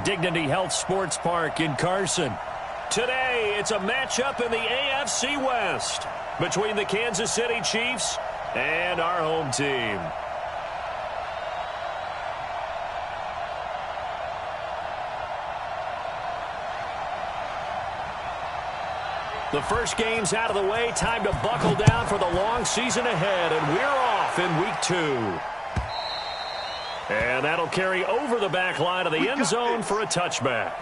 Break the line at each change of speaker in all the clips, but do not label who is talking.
Dignity Health Sports Park in Carson. Today, it's a matchup in the AFC West between the Kansas City Chiefs and our home team. The first game's out of the way. Time to buckle down for the long season ahead, and we're off in week 2. And that'll carry over the back line of the end zone for a touchback.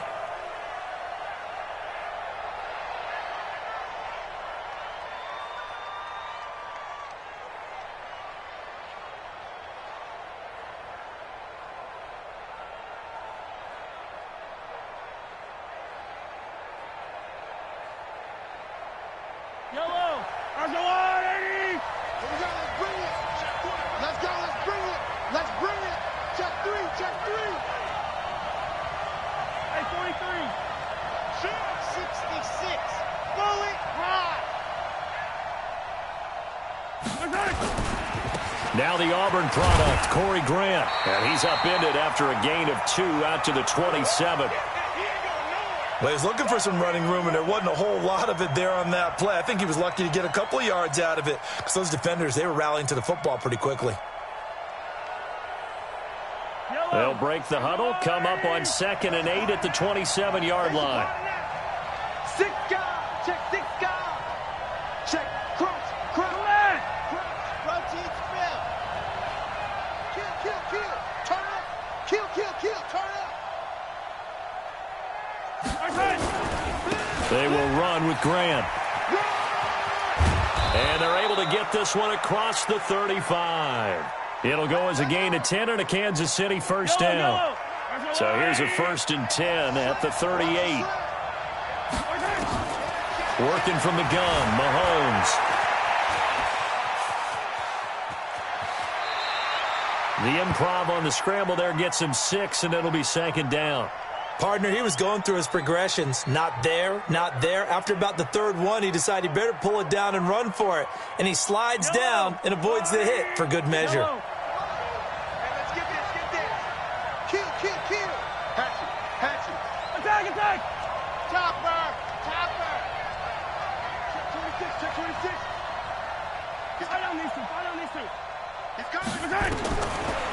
Now the Auburn product, Corey Grant. And he's upended after a gain of 2 out to the 27.
Well, he was looking for some running room, and there wasn't a whole lot of it there on that play. I think he was lucky to get a couple of yards out of it because those defenders, they were rallying to the football pretty quickly.
They'll break the huddle, come up on 2nd and 8 at the 27-yard line.
6 guys, check 6 guys. Check, crunch, rotate, spell. Kill, turn up. Kill, turn up.
They will run with Grant. And they're able to get this one across the 35. It'll go as a gain of 10 and a Kansas City first down. So here's a 1st and 10 at the 38. Working from the gun, Mahomes. The improv on the scramble there gets him 6, and it'll be 2nd down.
Partner, he was going through his progressions. Not there. After about the 3rd one, he decided he better pull it down and run for it. And he slides down and avoids the hit for good measure.
Hey, let's get this. Kill. Hatchet. Attack. Topper. Check 26. Fight on these two. He's coming.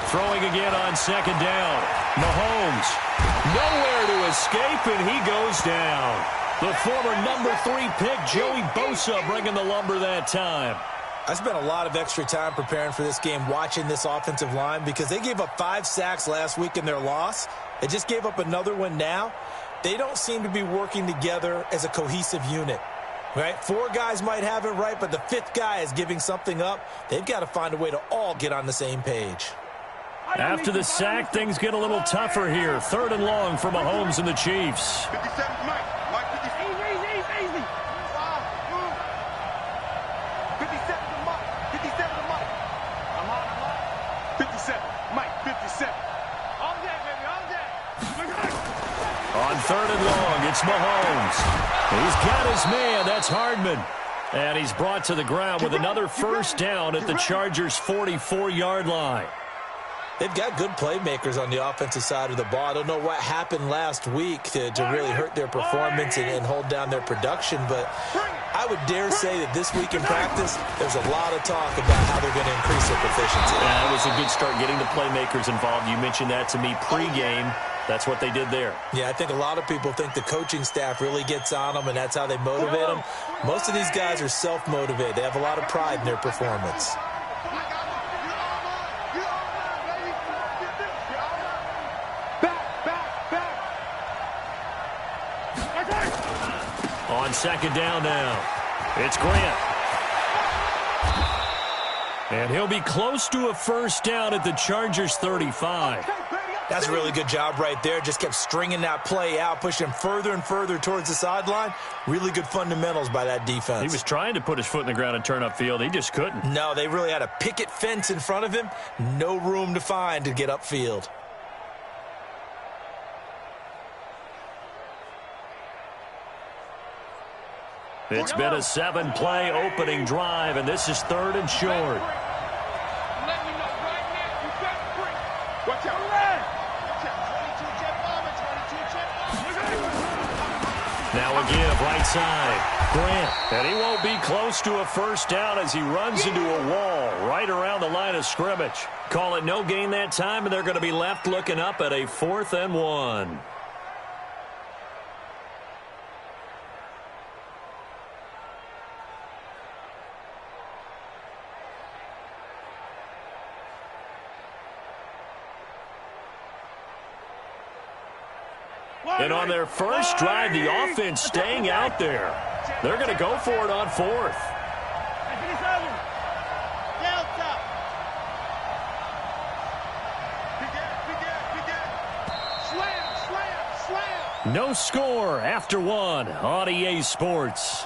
Throwing again on 2nd down. Mahomes. Nowhere to escape, and he goes down. The former number 3 pick, Joey Bosa, bringing the lumber that time.
I spent a lot of extra time preparing for this game, watching this offensive line, because they gave up 5 sacks last week in their loss. They just gave up another one now. They don't seem to be working together as a cohesive unit. Right? 4 guys might have it right, but the 5th guy is giving something up. They've got to find a way to all get on the same page.
After the sack, things get a little tougher here. 3rd and long for Mahomes and the Chiefs.
57, Mike. Easy. 57 to Mike. I'm on. 57, Mike. 57. All day.
On 3rd and long, it's Mahomes. He's got his man. That's Hardman. And he's brought to the ground with another first down at the Chargers' 44-yard line.
They've got good playmakers on the offensive side of the ball. I don't know what happened last week to really hurt their performance and hold down their production, but I would dare say that this week in practice, there's a lot of talk about how they're going to increase their proficiency.
Yeah, it was a good start getting the playmakers involved. You mentioned that to me pregame. That's what they did there.
Yeah, I think a lot of people think the coaching staff really gets on them, and that's how they motivate them. Most of these guys are self-motivated. They have a lot of pride in their performance.
On 2nd down now, it's Grant. And he'll be close to a first down at the Chargers' 35.
That's a really good job right there. Just kept stringing that play out, pushing him further and further towards the sideline. Really good fundamentals by that defense.
He was trying to put his foot in the ground and turn upfield. He just couldn't.
No, they really had a picket fence in front of him. No room to find to get upfield.
It's been a 7-play opening drive, and this is 3rd and short.
Watch out. 22 jet bomber, 22
Now a give right side. Grant. And he won't be close to a first down as he runs into a wall right around the line of scrimmage. Call it no gain that time, and they're going to be left looking up at a 4th and 1. And on their first drive, the offense staying out there. They're going to go for it on 4th. No score after 1 on EA Sports.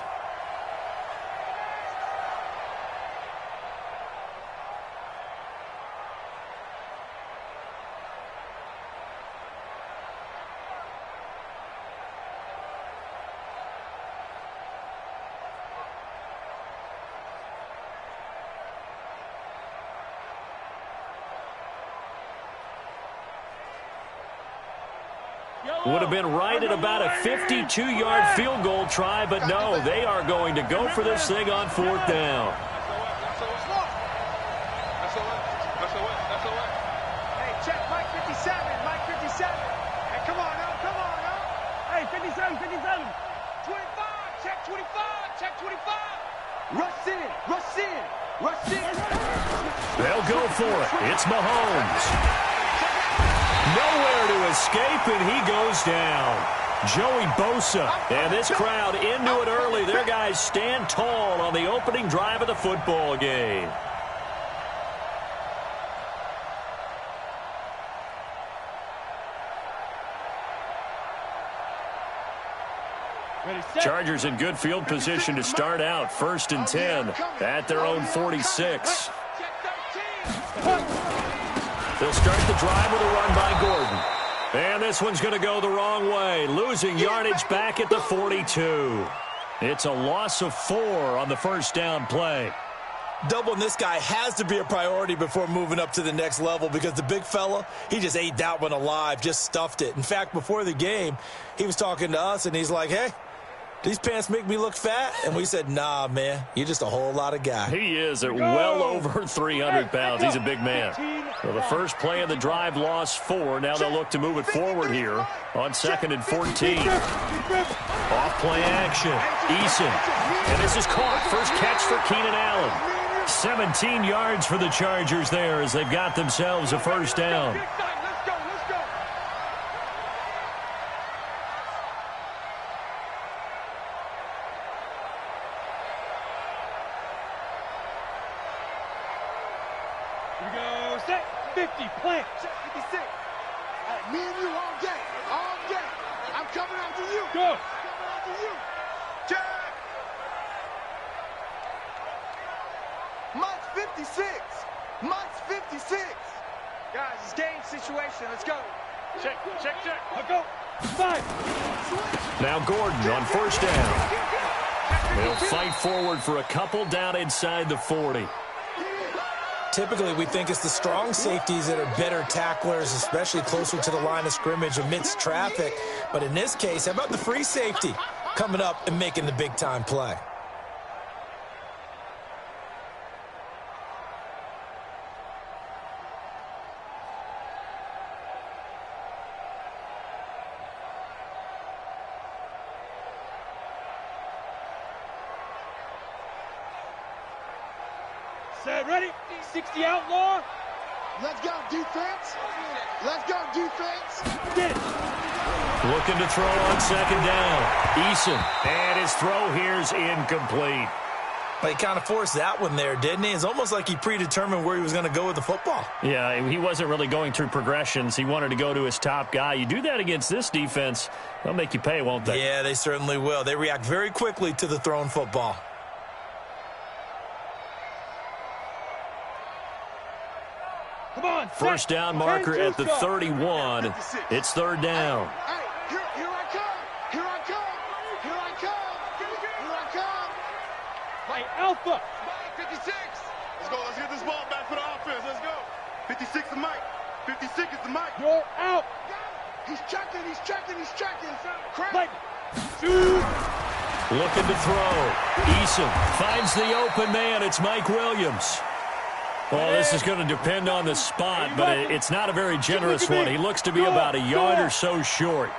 Would have been right at about a 52-yard field goal try, but no, they are going to go for this thing on 4th down.
Hey, check Mike 57, Mike 57. Hey, come on now, come on now. Hey, 57, 57. 25, check 25, check 25. Rush in, rush in, rush in.
They'll go for it. It's Mahomes. Nowhere to escape, and he goes down. Joey Bosa. And this crowd into it early. Their guys stand tall on the opening drive of the football game. Chargers in good field position to start out. 1st and 10 at their own 46. They'll start the drive with a run by Gordon. And this one's going to go the wrong way. Losing yardage back at the 42. It's a loss of 4 on the first down play.
Doubling this guy has to be a priority before moving up to the next level because the big fella, he just ate that one alive, just stuffed it. In fact, before the game, he was talking to us, and he's like, hey, these pants make me look fat? And we said, nah, man, you're just a whole lot of guy.
He is at well over 300 pounds. He's a big man. So the first play of the drive lost 4. Now they'll look to move it forward here on 2nd and 14. Off play action. Eason. And this is caught. First catch for Keenan Allen. 17 yards for the Chargers there as they've got themselves a first down.
Here we go, set, 50, plant, set, 56. Me and you all day, all day. I'm coming after you. Go. Coming after you. Check. Mike's 56. Mike's 56. Guys, it's game situation. Let's go. Check, check, check. Let's go. 5.
Now Gordon on first down. They'll fight forward for a couple down inside the 40.
Typically, we think it's the strong safeties that are better tacklers, especially closer to the line of scrimmage amidst traffic. But in this case, how about the free safety coming up and making the big-time play?
Set, ready? 60 outlaw. Let's go, defense. Let's go, defense. Get it.
Looking to throw on second down. Eason. And his throw here's incomplete.
But he kind of forced that one there, didn't he? It's almost like he predetermined where he was going to go with the football.
Yeah, he wasn't really going through progressions. He wanted to go to his top guy. You do that against this defense, they'll make you pay, won't they?
Yeah, they certainly will. They react very quickly to the thrown football.
Come on,
first down marker at the 31. It's third down.
Hey, here I come. Here I come. Here I come. Here I come. Mike Alpha. Mike 56. Let's go. Let's get this ball back for the offense. Let's go. 56 is Mike. 56 is the Mike. You're out. He's checking. He's checking. He's checking. Mike.
Looking to throw. Eason finds the open man. It's Mike Williams. Well, this is going to depend on the spot, but it's not a very generous one. He looks to be about a yard or so short.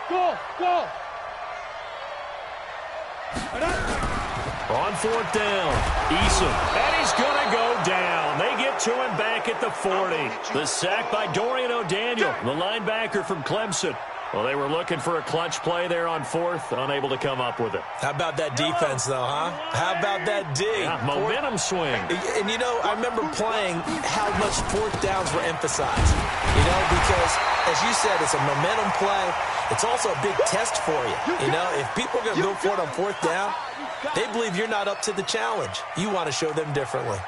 Go.
On fourth down, Eason, and he's going to go down. They get to him back at the 40. The sack by Dorian O'Daniel, the linebacker from Clemson. Well, they were looking for a clutch play there on fourth, unable to come up with it.
How about that defense, though, huh? How about that D?
Yeah, momentum swing.
And, you know, I remember playing how much fourth downs were emphasized. You know, because, as you said, it's a momentum play. It's also a big test for you. You know, if people are going to go for it on fourth down, they believe you're not up to the challenge. You want to show them differently.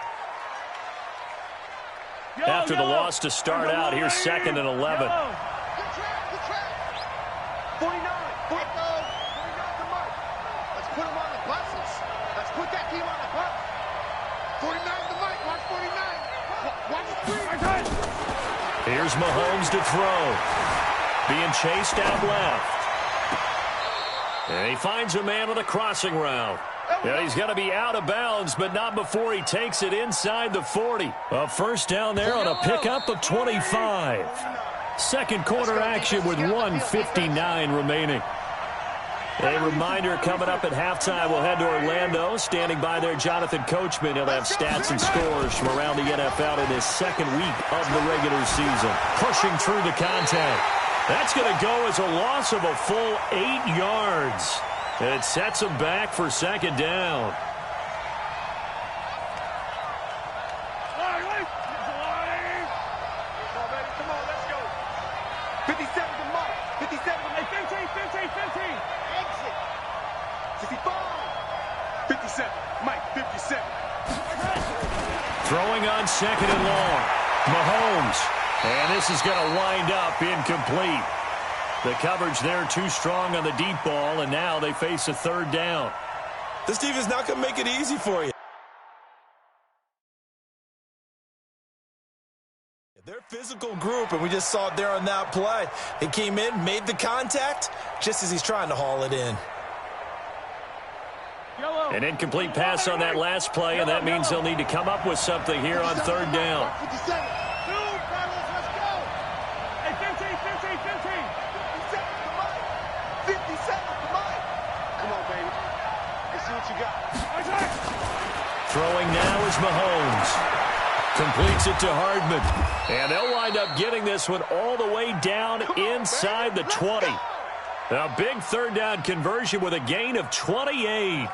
After the loss to start out, here's 2nd and 11.
49 to Mike. Let's put him on the buses. Let's put that team on the bus. 49 to Mike. Watch 49. Watch the 3.
Here's Mahomes to throw. Being chased out left. And he finds a man on the crossing route. Yeah, he's going to be out of bounds, but not before he takes it inside the 40. A first down there on a pickup of 25. Second quarter action with 1:59 remaining. A reminder coming up at halftime, we'll head to Orlando. Standing by there, Jonathan Coachman. He'll have stats and scores from around the NFL in his second week of the regular season. Pushing through the contact. That's going to go as a loss of a full 8 yards. It sets him back for second down. Throwing on 2nd and long. Mahomes. And this is going to wind up incomplete. The coverage there too strong on the deep ball, and now they face a 3rd down.
This defense is not going to make it easy for you. They're a physical group, and we just saw it there on that play. He came in, made the contact, just as he's trying to haul it in.
An incomplete pass on that last play, and that means they'll need to come up with something here on 3rd down. Throwing now is Mahomes. Completes it to Hardman. And they'll wind up getting this one all the way down inside the 20. A big 3rd down conversion with a gain of 28.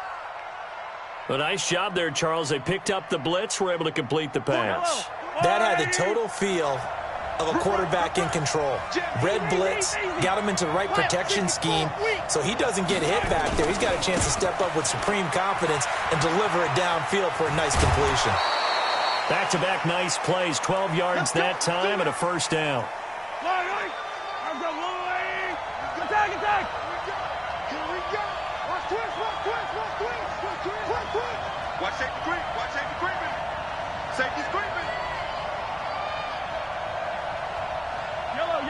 A nice job there, Charles. They picked up the blitz, were able to complete the pass.
That had the total feel of a quarterback in control. Red blitz, got him into the right protection scheme, so he doesn't get hit back there. He's got a chance to step up with supreme confidence and deliver it downfield for a nice completion.
Back-to-back nice plays, 12 yards that time and a 1st down.
Attack! Here we go! Watch twist! Watch safety creep! Watch safety creeping! Safety's creeping! Yellow!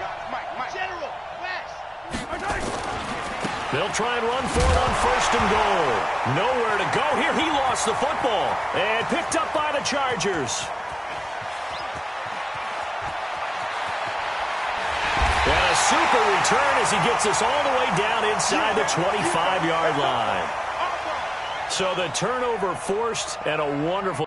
Guys, Mike! General! Flash!
They'll try and run for it on 1st and goal. Nowhere to go here. He lost the football and picked up by the Chargers. And a super return as he gets us all the way down inside the 25-yard line. So the turnover forced and a wonderful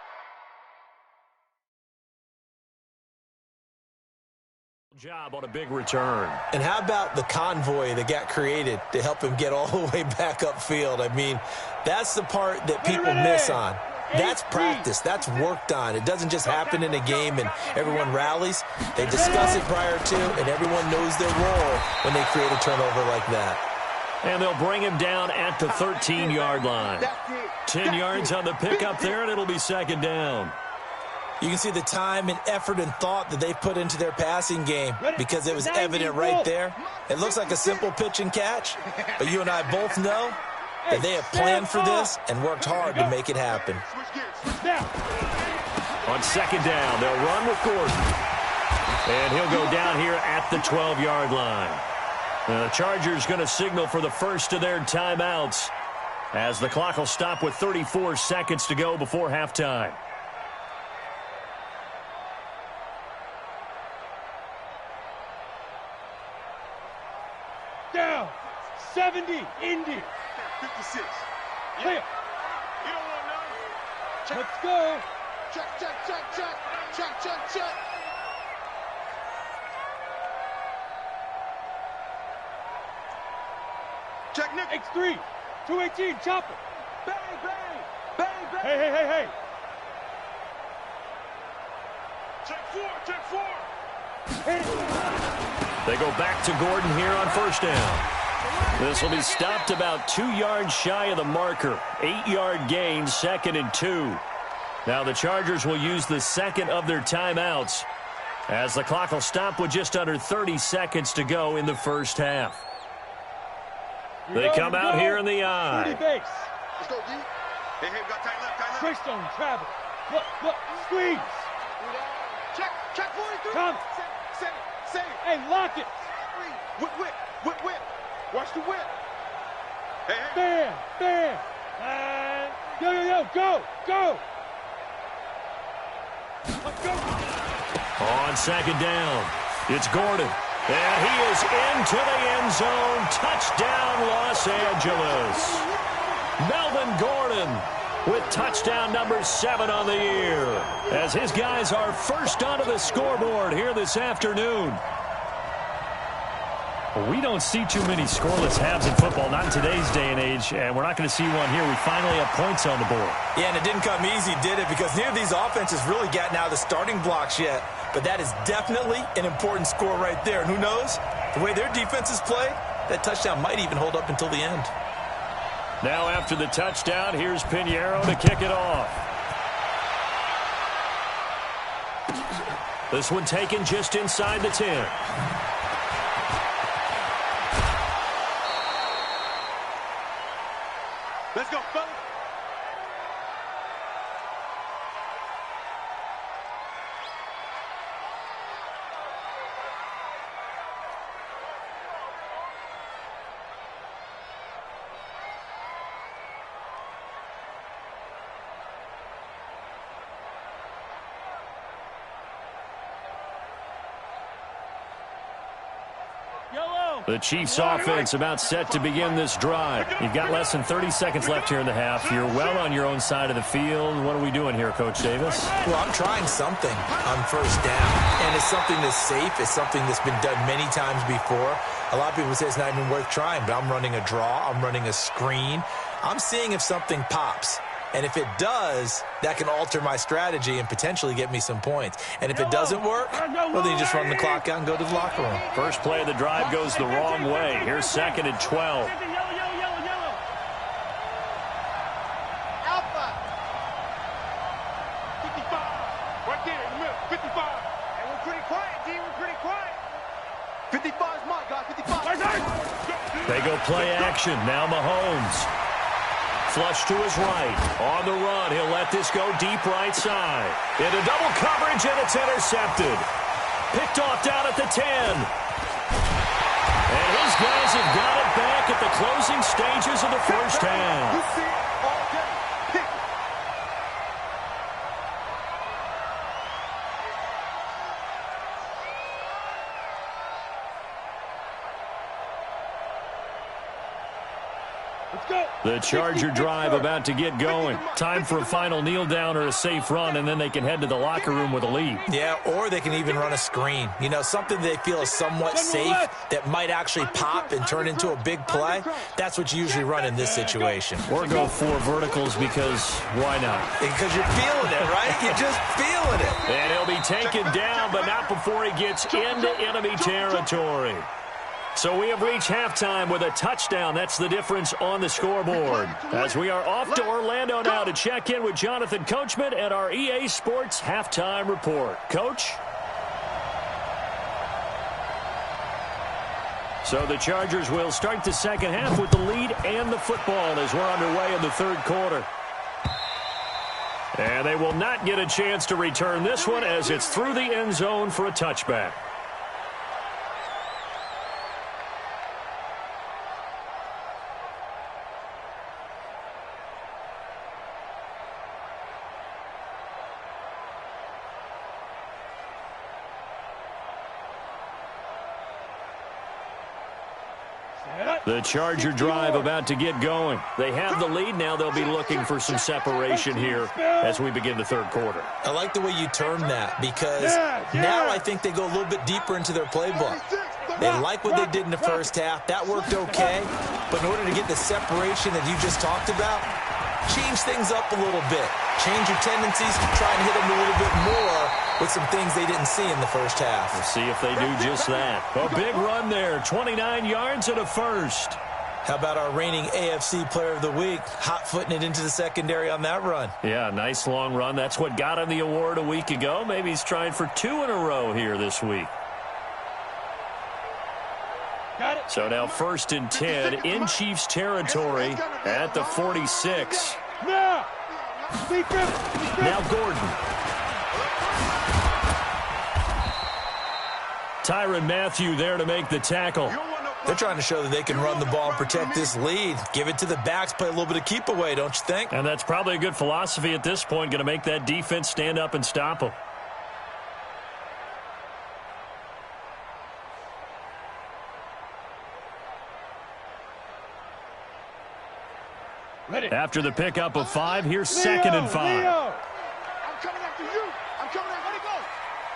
job on a big return.
And how about the convoy that got created to help him get all the way back upfield? I mean, that's the part that people miss on. That's practice. That's worked on. It doesn't just happen in a game and everyone rallies. They discuss it prior to, and everyone knows their role when they create a turnover like that.
And they'll bring him down at the 13-yard line. 10 yards on the pickup there, and it'll be 2nd down.
You can see the time and effort and thought that they put into their passing game because it was evident right there. It looks like a simple pitch and catch, but you and I both know that they have planned for this and worked hard to make it happen.
On 2nd down, they'll run with Gordon. And he'll go down here at the 12-yard line. The Chargers going to signal for the first of their timeouts as the clock will stop with 34 seconds to go before halftime.
Down. 70. Indy.
56.
Clear.
You don't want none. Check.
Let's go.
Check, check, check, check. Check, check, check. Check, Nick.
X3. 218. Chopper.
Bang, bang. Bang, bang.
Hey, hey, hey, hey.
Check 4, check 4.
Hit it.
They go back to Gordon here on first down. This will be stopped about 2 yards shy of the marker. 8-yard gain, 2nd and 2. Now the Chargers will use the second of their timeouts as the clock will stop with just under 30 seconds to go in the first half. They come out here in the eye.
Base.
Let's go, D. Hey, hey, we got tight left, tight left.
Trickstone, travel. Look, squeeze.
Check, check 43.
Come.
Send it.
Hey, lock it.
Whip. Watch the whip. Hey, hey.
Bam. And yo, go. Let's go.
On second down, it's Gordon. And he is into the end zone. Touchdown, Los Angeles. Melvin Gordon with touchdown number 7 on the year, as his guys are first onto the scoreboard here this afternoon.
We don't see too many scoreless halves in football, not in today's day and age, and we're not going to see one here. We finally have points on the board.
Yeah, and it didn't come easy, did it? Because neither of these offenses really gotten out of the starting blocks yet. But that is definitely an important score right there. And who knows? The way their defenses play, that touchdown might even hold up until the end.
Now after the touchdown, here's Pinheiro to kick it off. This one taken just inside the 10.
Let's go, fellas.
The Chiefs offense about set to begin this drive.
You've got less than 30 seconds left here in the half. You're well on your own side of the field. What are we doing here, Coach Davis?
Well, I'm trying something on first down, and it's something that's safe. It's something that's been done many times before. A lot of people say it's not even worth trying, but I'm running a draw. I'm running a screen. I'm seeing if something pops. And if it does, that can alter my strategy and potentially get me some points. And if it doesn't work, well, then you just run the clock out and go to the locker room.
First play of the drive goes the wrong way. Here's 2nd and 12.
Yellow.
Alpha. 55. Right there in the middle. 55.
Hey, we're pretty quiet, D. We're pretty quiet.
55 is mine, guys. 55.
They go play action. Now Mahomes. Flush to his right. On the run, he'll let this go deep right side. Into double coverage, and it's intercepted. Picked off down at the 10. And his guys have got it back at the closing stages of the first half.
You see it all day. Pick it.
Let's go.
The Charger drive about to get going. Time for a final kneel down or a safe run, and then they can head to the locker room with a lead.
Yeah, or they can even run a screen. You know, something they feel is somewhat safe that might actually pop and turn into a big play. That's what you usually run in this situation.
Or go 4 verticals because why not?
Because you're feeling it, right? You're just feeling it.
And he'll be taken down, but not before he gets into enemy territory. So we have reached halftime with a touchdown. That's the difference on the scoreboard. As we are off to Orlando now to check in with Jonathan Coachman and our EA Sports Halftime Report. Coach? So the Chargers will start the second half with the lead and the football as we're underway in the third quarter. And they will not get a chance to return this one as it's through the end zone for a touchback. The Charger drive about to get going. They have the lead. Now they'll be looking for some separation here as we begin the third quarter.
I like the way you term that because now I think they go a little bit deeper into their playbook. They like what they did in the first half. That worked okay. But in order to get the separation that you just talked about, change things up a little bit. Change your tendencies, try and hit them a little bit more with some things they didn't see in the first half.
We'll see if they do just that. A big run there, 29 yards and a first.
How about our reigning AFC Player of the Week, hot-footing it into the secondary on that run?
Yeah, nice long run. That's what got him the award a week ago. Maybe he's trying for 2 in a row here this week. So now 1st and 10 in Chiefs territory at the 46. Now Gordon. Tyrann Mathieu there to make the tackle.
They're trying to show that they can run the ball and protect this lead. Give it to the backs, play a little bit of keep away, don't you think?
And that's probably a good philosophy at this point, going to make that defense stand up and stop them. After the pickup of 5, here's 2nd and 5.
I'm coming after you. I'm coming after you. Go.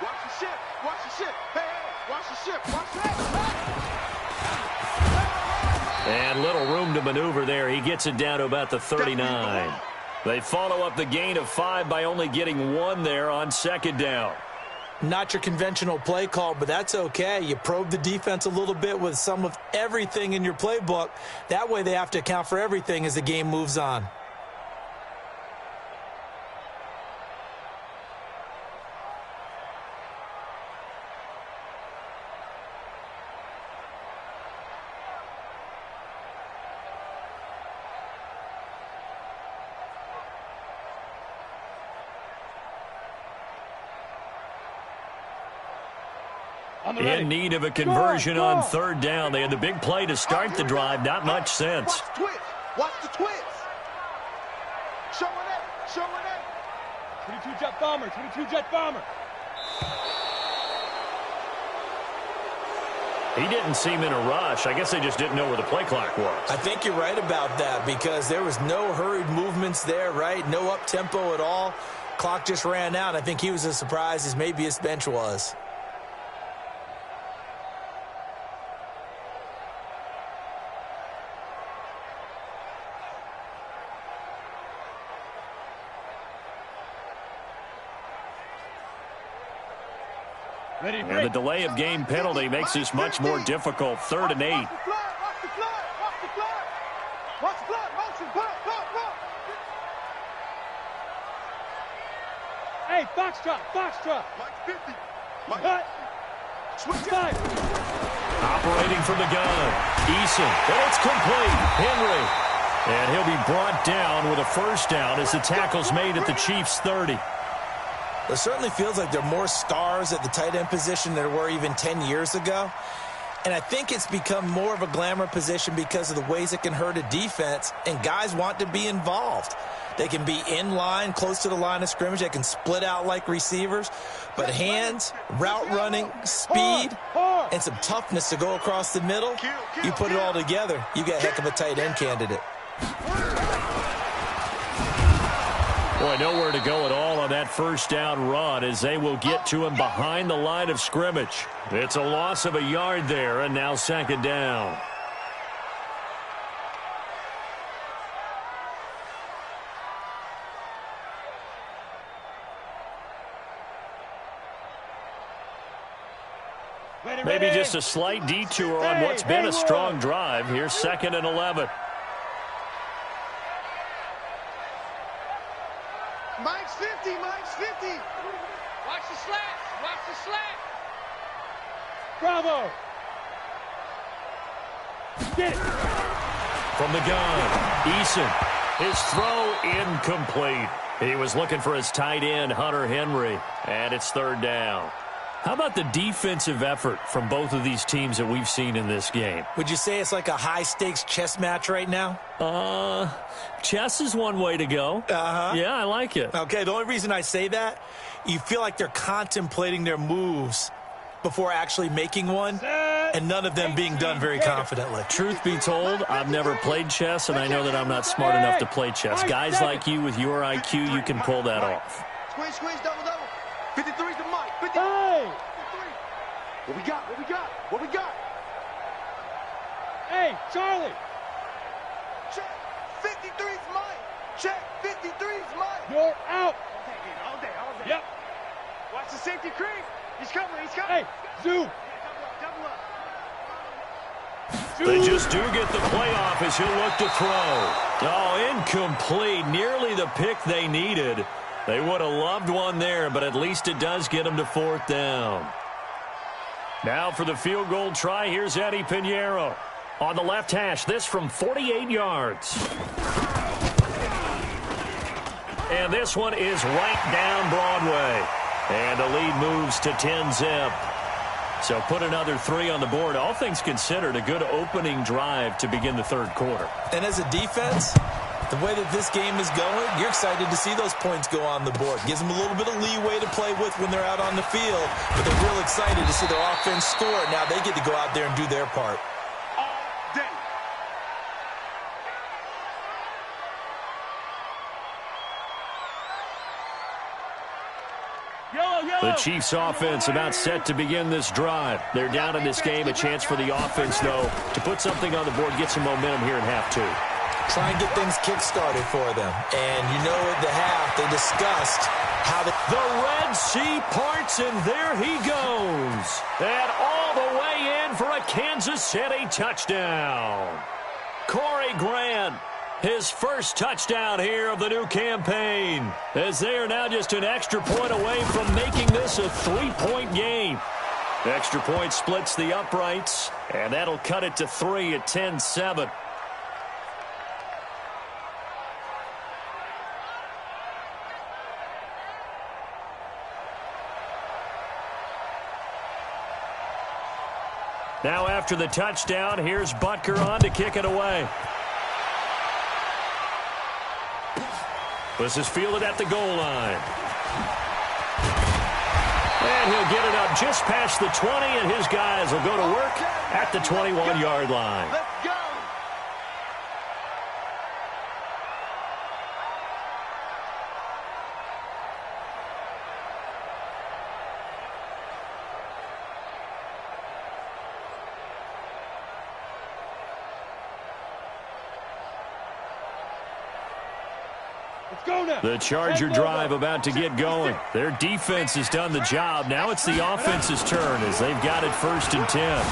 Watch the ship. Watch the ship. Hey, watch the ship. Watch that.
And little room to maneuver there. He gets it down to about the 39. They follow up the gain of 5 by only getting 1 there on 2nd down.
Not your conventional play call, but that's okay. You probe the defense a little bit with some of everything in your playbook. That way they have to account for everything as the game moves on.
In need of a conversion on 3rd down. They had the big play to start the drive. Not much sense.
Watch the twist. Watch the twist. Showing it. Showing it.
22 jet bomber. 22 jet bomber.
He didn't seem in a rush. I guess they just didn't know where the play clock was.
I think you're right about that because there was no hurried movements there, right? No up-tempo at all. Clock just ran out. I think he was as surprised as maybe his bench was.
And the delay of game penalty makes this much more difficult. 3rd and 8.
Watch the flag. Watch the flag. Watch the flag. Watch the flag. Motion. Pull.
Hey, Foxtrot. Foxtrot.
Mike 50. Mike.
Cut.
Switch
Side.
Operating from the gun. Eason. And it's complete. Henry. And he'll be brought down with a 1st down as the tackle's made at the Chiefs' 30.
It certainly feels like there are more stars at the tight end position than there were even 10 years ago. And I think it's become more of a glamour position because of the ways it can hurt a defense, and guys want to be involved. They can be in line, close to the line of scrimmage. They can split out like receivers. But hands, route running, speed, and some toughness to go across the middle, you put it all together, you get a heck of a tight end candidate.
Boy, nowhere to go at all on that 1st down run as they will get to him behind the line of scrimmage. It's a loss of a yard there, and now 2nd down. Maybe just a slight detour on what's been a strong drive. Here's 2nd and 11.
Mike's 50. Mike's 50.
Watch the slats. Watch the slat. Bravo. Get it.
From the gun, Eason. His throw incomplete. He was looking for his tight end, Hunter Henry, and it's 3rd down. How about the defensive effort from both of these teams that we've seen in this game?
Would you say it's like a high-stakes chess match right now?
Chess is one way to go. Yeah, I like it.
Okay, the only reason I say that, you feel like they're contemplating their moves before actually making one. and none of them being done very confidently.
Truth be told, I've never played chess, and I know that I'm not smart enough to play chess. Guys like you with your IQ, you can pull that off.
Squeeze, squeeze, double, double. 53's the mic. 53.
Hey!
What we got? What we got? What we got?
Hey, Charlie!
Check. 53's Mike. Check. 53's Mike.
You're out!
All day, all day.
Yep.
Watch the safety creep. He's coming, he's coming.
Hey, Zoo!
Double up.
They just do get the playoff as he'll look to throw. Oh, incomplete. Nearly the pick they needed. They would have loved one there, but at least it does get them to 4th down. Now for the field goal try, here's Eddie Pinheiro. On the left hash, this from 48 yards. And this one is right down Broadway. And the lead moves to 10-zip. So put another 3 on the board. All things considered, a good opening drive to begin the 3rd quarter.
And as a defense, the way that this game is going, you're excited to see those points go on the board. Gives them a little bit of leeway to play with when they're out on the field, but they're real excited to see their offense score. Now they get to go out there and do their part.
All day.
The Chiefs offense about set to begin this drive. They're down in this game. A chance for the offense, though, to put something on the board, get some momentum here in half 2.
Try and get things kick-started for them. And you know at the half, they discussed how
The Red Sea parts, and there he goes. And all the way in for a Kansas City touchdown. Corey Grant, his first touchdown here of the new campaign, as they are now just an extra point away from making this a 3-point game. Extra point splits the uprights, and that'll cut it to 3 at 10-7. Now after the touchdown, here's Butker on to kick it away. This is fielded at the goal line. And he'll get it up just past the 20, and his guys will go to work at the 21-yard line.
Let's go.
Let's go now!
The Charger drive about to get going. Their defense has done the job. Now it's the offense's turn as they've got it 1st and 10.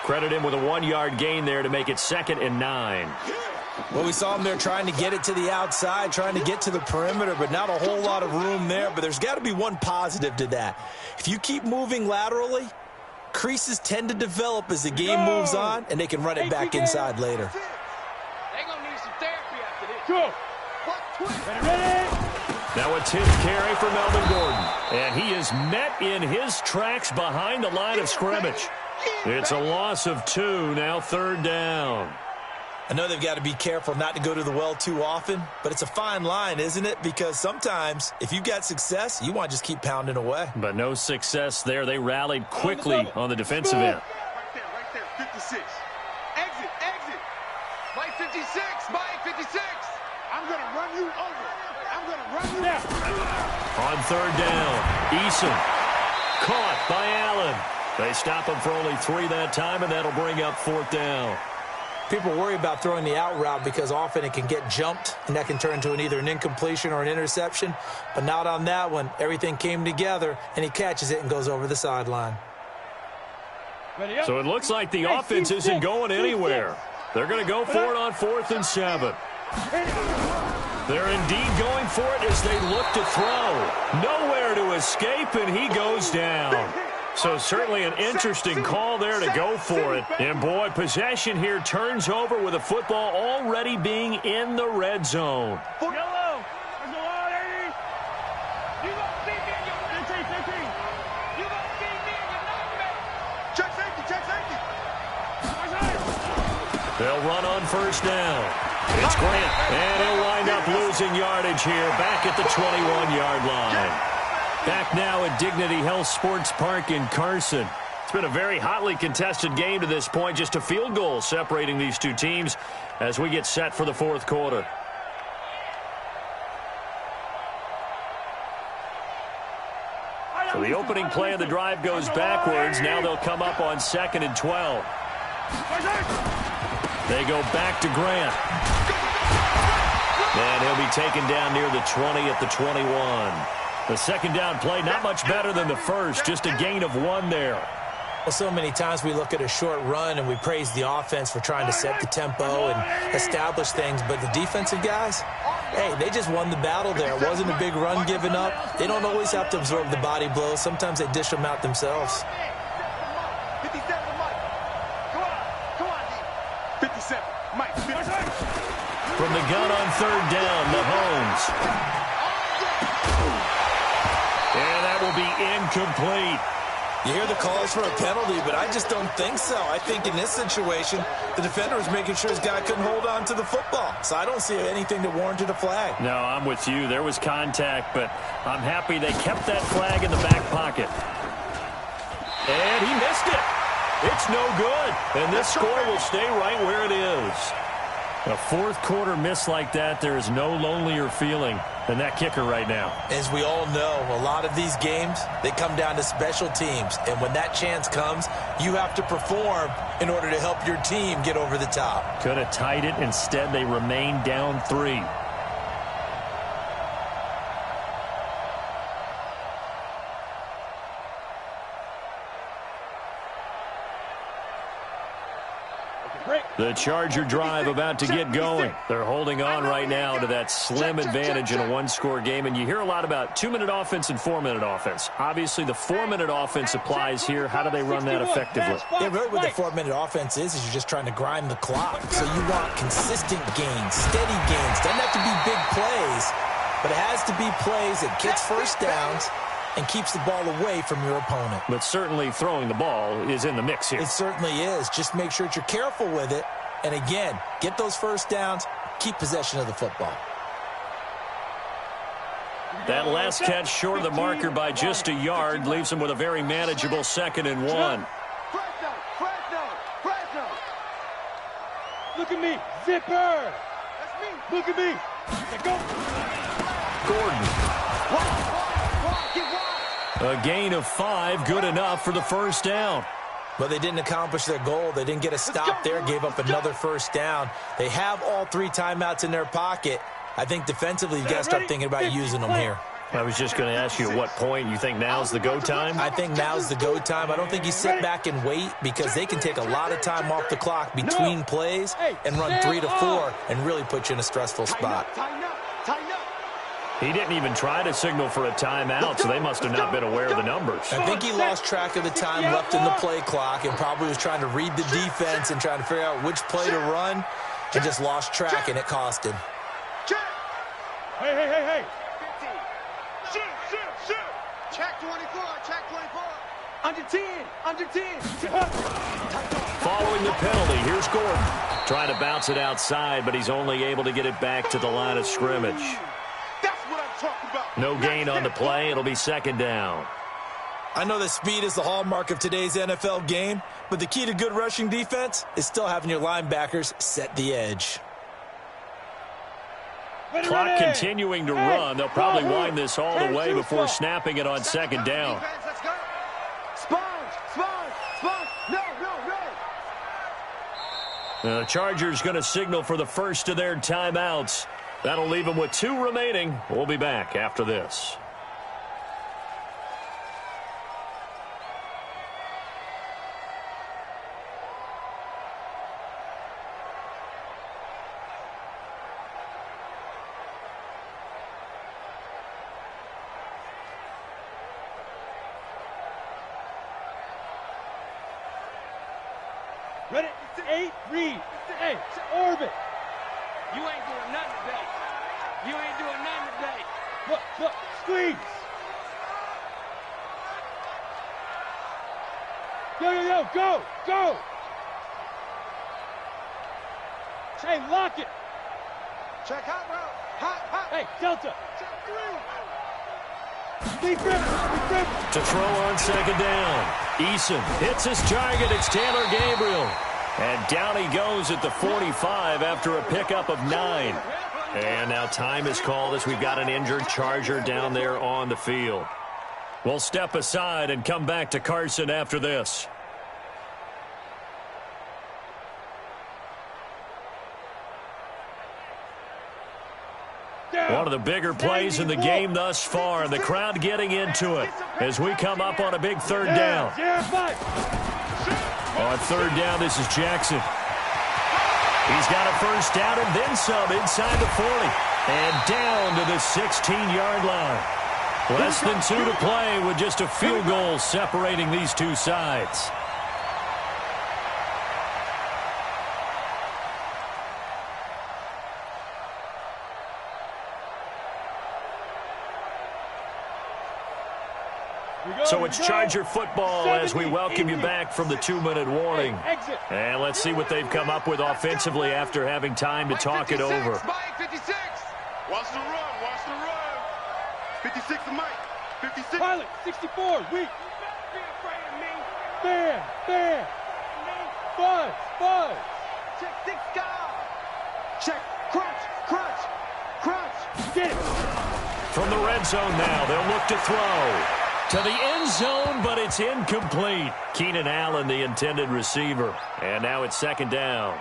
Credit him with a 1-yard gain there to make it 2nd and 9.
Well, we saw them there trying to get it to the outside, trying to get to the perimeter, but not a whole lot of room there. But there's got to be one positive to that. If you keep moving laterally, creases tend to develop as the game moves on, and they can run it back inside later.
They're going to need some therapy after this.
Go! Ready?
Now a 10th carry for Melvin Gordon. And he is met in his tracks behind the line of scrimmage. It's a loss of 2, now 3rd down.
I know they've got to be careful not to go to the well too often, but it's a fine line, isn't it? Because sometimes, if you've got success, you want to just keep pounding away.
But no success there. They rallied quickly on the defensive end.
Right there, 56. Exit, exit. Mike 56, Mike 56. I'm going to run you over. I'm going to run you
Now!
On 3rd down, Eason caught by Allen. They stop him for only 3 that time, and that'll bring up 4th down.
People worry about throwing the out route because often it can get jumped, and that can turn into either an incompletion or an interception. But not on that one. Everything came together, and he catches it and goes over the sideline.
Ready up.
So it looks like the offense isn't going anywhere. They're going to go for it on 4th and 7. They're indeed going for it as they look to throw. Nowhere to escape, and he goes down. So certainly an interesting call there to go for it. And, boy, possession here turns over with the football already being in the red zone.
Yellow! There's a lot, Eddie! You gonna see me in your 15. You gonna see me in your nightmare!
Check safety, check safety.
They'll run on 1st down. It's Grant, and he'll wind up losing yardage here back at the 21-yard line. Back now at Dignity Health Sports Park in Carson. It's been a very hotly contested game to this point. Just a field goal separating these two teams as we get set for the fourth quarter. So the opening play of the drive goes backwards. Now they'll come up on 2nd and 12. They go back to Grant. And he'll be taken down near the 20 at the 21. The second down play, not much better than the first, just a gain of 1 there.
Well, so many times we look at a short run and we praise the offense for trying to set the tempo and establish things, but the defensive guys, hey, they just won the battle there. It wasn't a big run given up. They don't always have to absorb the body blows. Sometimes they dish them out themselves.
57, Mike. Come on, D. 57, Mike. 57.
From the gun on 3rd down, Mahomes. And that will be incomplete.
You hear the calls for a penalty, but I just don't think so. I think in this situation, the defender was making sure his guy couldn't hold on to the football. So I don't see anything that warranted a flag.
No, I'm with you. There was contact, but I'm happy they kept that flag in the back pocket. And he missed it. It's no good. And this score will stay right where it is. A fourth quarter miss like that, there is no lonelier feeling than that kicker right now.
As we all know, a lot of these games, they come down to special teams. And when that chance comes, you have to perform in order to help your team get over the top.
Could have tied it. Instead, they remain down 3. The Charger drive about to get going. They're holding on right now to that slim advantage in a one-score game. And you hear a lot about 2-minute offense and 4-minute offense. Obviously, the 4-minute offense applies here. How do they run that effectively?
Yeah, really what the 4-minute offense is you're just trying to grind the clock. So you want consistent gains, steady gains. Doesn't have to be big plays, but it has to be plays that gets first downs and keeps the ball away from your opponent.
But certainly throwing the ball is in the mix here.
It certainly is. Just make sure that you're careful with it. And again, get those first downs, keep possession of the football.
That last catch short of the marker by just a yard leaves him with a very manageable 2nd and 1.
Look at me, zipper. That's me. Look at me. Go.
Gordon. A gain of 5, good enough for the first down.
But they didn't accomplish their goal. They didn't get a stop there, gave up another first down. They have all 3 timeouts in their pocket. I think defensively, you've got to start thinking about using them here.
I was just going to ask you at what point you think now's the go time?
I think now's the go time. I don't think you sit back and wait because they can take a lot of time off the clock between plays and run 3 to 4 and really put you in a stressful spot.
Tighten up.
He didn't even try to signal for a timeout, so they must have not been aware of the numbers.
I think he lost track of the time left in the play clock and probably was trying to read the defense and trying to figure out which play to run and just lost track, and it cost him.
Hey.
15. Shoot. Check 24. Under 10.
Following the penalty, here's Gordon. Trying to bounce it outside, but he's only able to get it back to the line of scrimmage. No gain on the play. It'll be 2nd down.
I know that speed is the hallmark of today's NFL game, but the key to good rushing defense is still having your linebackers set the edge.
Clock continuing to run. They'll probably wind this all the way before snapping it on 2nd down.
Sponge. No.
The Chargers going to signal for the first of their timeouts. That'll leave them with 2 remaining. We'll be back after this.
Ready? 8, read. Hey, orbit.
You ain't doing nothing today.
Look, squeeze. Go. Hey, lock it.
Check hot route. Hot.
Hey, Delta.
Check 3.
To throw on second down. Eason hits his target. It's Taylor Gabriel. And down he goes at the 45 after a pickup of 9. And now time is called as we've got an injured Charger down there on the field. We'll step aside and come back to Carson after this. One of the bigger plays in the game thus far, and the crowd getting into it as we come up on a big third down. On third down, this is Jackson. He's got a first down and then some inside the 40. And down to the 16-yard line. Less than 2 to play with just a field goal separating these two sides. So it's Charger football as we welcome you back from the 2-minute warning. And let's see what they've come up with offensively after having time to talk it over.
Mike 56. Watch the run. Watch the run. 56 to Mike. 56.
Pilot, 64, weak. Be afraid of me. Fair. Buzz. Check 6 guard. Check, crunch. Get it.
From the red zone now, they'll look to throw. To the end zone, but it's incomplete. Keenan Allen, the intended receiver. And now it's second down.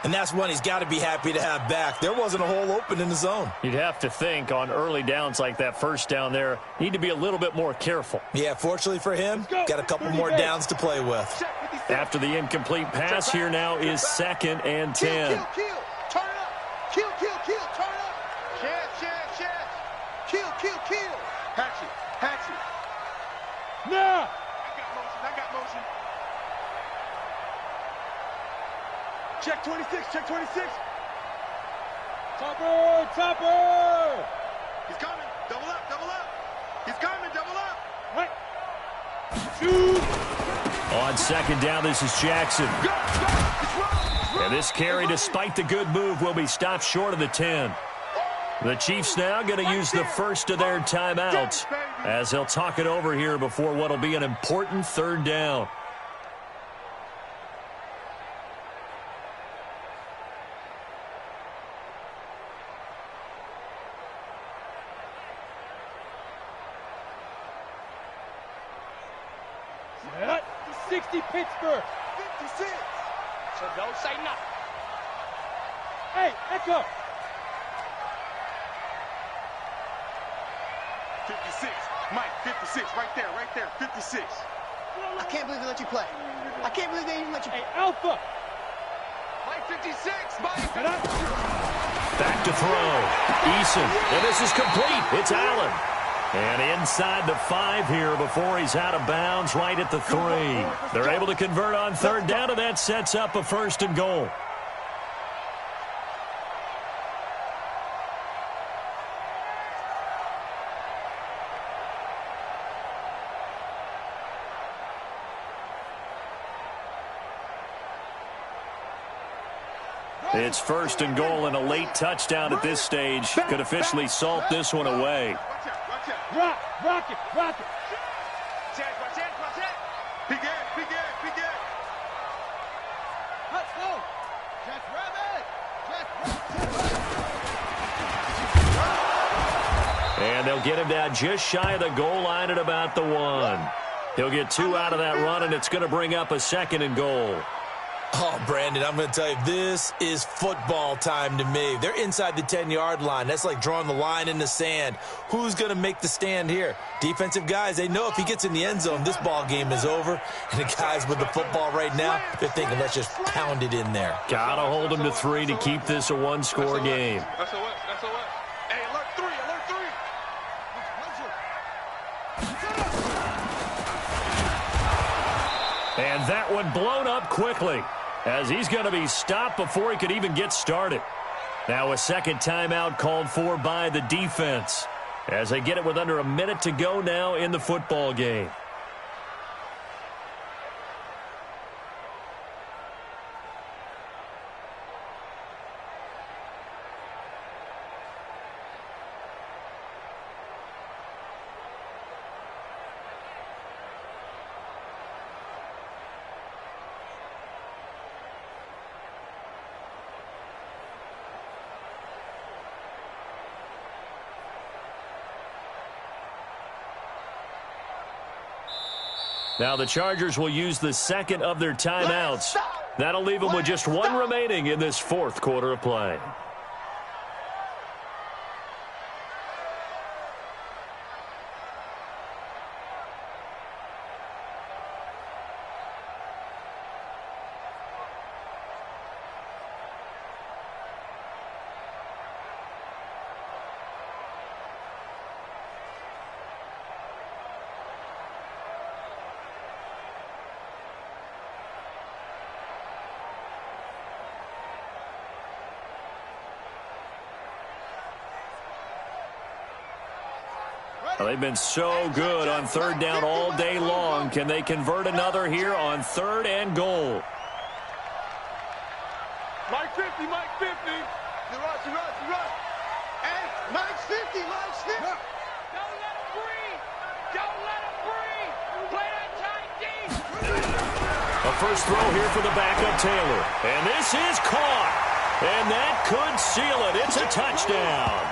And that's one he's got to be happy to have back. There wasn't a hole open in the zone.
You'd have to think on early downs like that first down there, need to be a little bit more careful.
Yeah, fortunately for him, got a couple more downs to play with.
After the incomplete pass, here now is 2nd and 10.
Kill. Turn it up. Kill. Turn it up. Chance. Kill. Hatchet.
Now.
I got motion. Check 26.
Topper.
He's coming. Double up. He's coming. Double up.
Right. Shoot.
On second down, this is Jackson.
Go.
And this carry, despite the good move, will be stopped short of the 10. The Chiefs now going to use the first of their timeouts as they'll talk it over here before what will be an important third down.
Set. 60 Pittsburgh.
56.
So don't say nothing. Hey, Echo.
56. Mike, 56. Right there. 56.
I can't believe they let you play. I can't believe they even let you play.
Hey, Alpha.
Mike, 56. Mike.
Back to throw. Eason. And this is complete. It's Allen. And inside the 5 here before he's out of bounds right at the 3. They're able to convert on third down, and that sets up a 1st and goal. It's 1st and goal, and a late touchdown at this stage could officially salt this one away.
Rock it.
Chance. Big end.
Let's go. Jack Rabbit.
And they'll get him down just shy of the goal line at about the 1. He'll get 2 out of that run, and it's going to bring up a 2nd and goal.
Oh, Brandon, I'm going to tell you, this is football time to me. They're inside the 10-yard line. That's like drawing the line in the sand. Who's going to make the stand here? Defensive guys, they know if he gets in the end zone, this ball game is over. And the guys with the football right now, they're thinking, let's just pound it in there.
Got to hold him to 3 to keep this a one-score game.
That's a what? Hey, alert 3.
And that one blown up quickly as he's going to be stopped before he could even get started. Now a second timeout called for by the defense as they get it with under a minute to go now in the football game. Now the Chargers will use the second of their timeouts. That'll leave them with just one remaining in this fourth quarter of play. Well, they've been so good on third down all day long. Can they convert another here on third and goal?
Mike 50, Mike 50. You rush.
Hey, Mike's 50, Mike's 50.
Don't let him breathe. Don't let him breathe. Play that tight deep.
A first throw here for the backup Taylor. And this is caught. And that could seal it. It's a touchdown.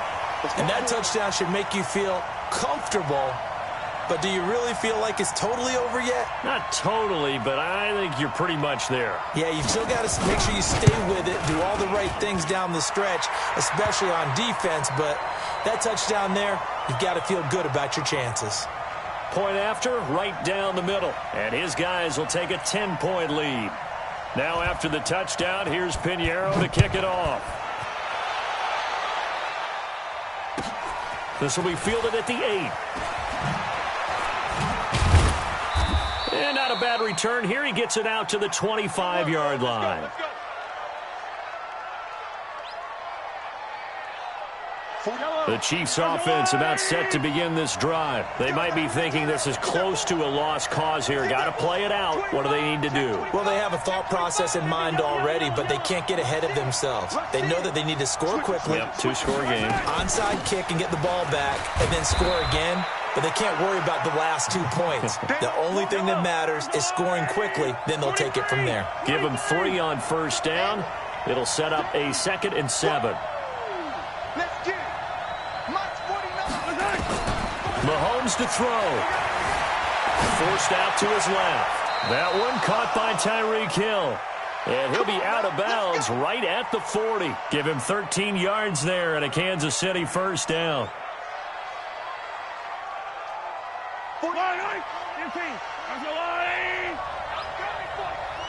And that touchdown should make you feel comfortable. But do you really feel like it's totally over yet?
Not totally, but I think you're pretty much there.
Yeah, you've still got to make sure you stay with it, do all the right things down the stretch, especially on defense. But that touchdown there, you've got to feel good about your chances.
Point after, right down the middle. And his guys will take a 10-point lead. Now after the touchdown, here's Pinheiro to kick it off. This will be fielded at the 8. And not a bad return here. He gets it out to the 25-yard line.
Let's go.
The Chiefs offense about set to begin this drive. They might be thinking this is close to a lost cause here. Got to play it out. What do they need to do?
Well, they have a thought process in mind already, but they can't get ahead of themselves. They know that they need to score quickly.
Yep, two-score game.
Onside kick and get the ball back, and then score again. But they can't worry about the last 2 points. The only thing that matters is scoring quickly. Then they'll take it from there.
Give them 3 on first down. It'll set up a 2nd and 7.
Let's get it. Mike's 49.
Mahomes to throw. Forced out to his left. That one caught by Tyreek Hill. And he'll be out of bounds right at the 40. Give him 13 yards there and a Kansas City first down.
49. 15. That's the line.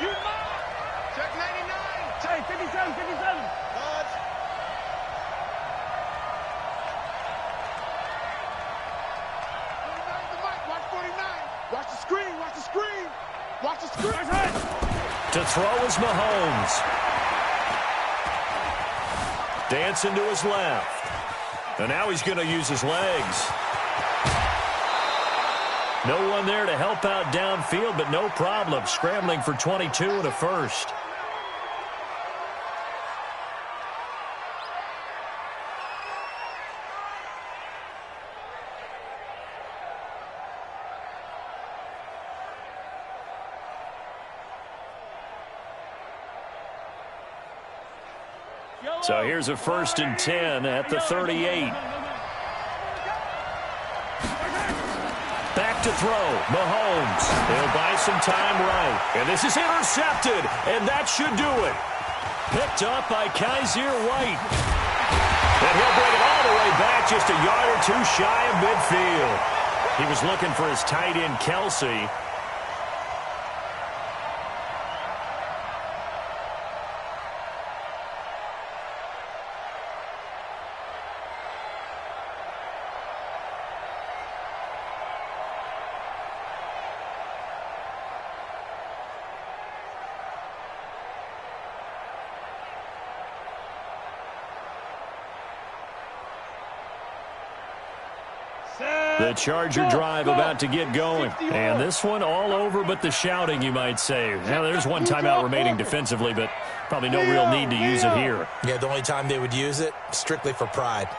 You mark.
Check 99.
Hey, 57, 57.
Dodge.
Watch 49. Watch the screen. Watch the screen. Watch the screen.
Nice hit.
To throw is Mahomes. Dancing to his left. And now he's going to use his legs. No one there to help out downfield, but no problem. Scrambling for 22 and a first. So here's a 1st and 10 at the 38. Back to throw. Mahomes. He'll buy some time right. And this is intercepted. And that should do it. Picked up by Kaiser White. And he'll bring it all the way back just a yard or 2 shy of midfield. He was looking for his tight end, Kelsey. The Charger drive about to get going. And this one all over but the shouting, you might say. Now, there's one timeout remaining defensively, but probably no real need to use it here.
Yeah, the only time they would use it, strictly for pride.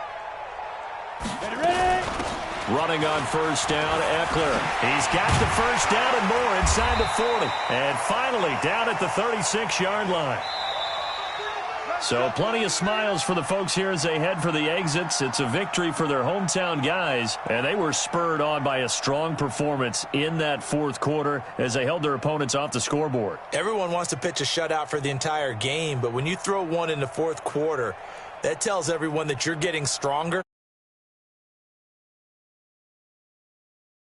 Running on first down, Eckler. He's got the first down and more inside the 40. And finally down at the 36-yard line. So plenty of smiles for the folks here as they head for the exits. It's a victory for their hometown guys, and they were spurred on by a strong performance in that fourth quarter as they held their opponents off the scoreboard.
Everyone wants to pitch a shutout for the entire game, but when you throw one in the fourth quarter, that tells everyone that you're getting stronger.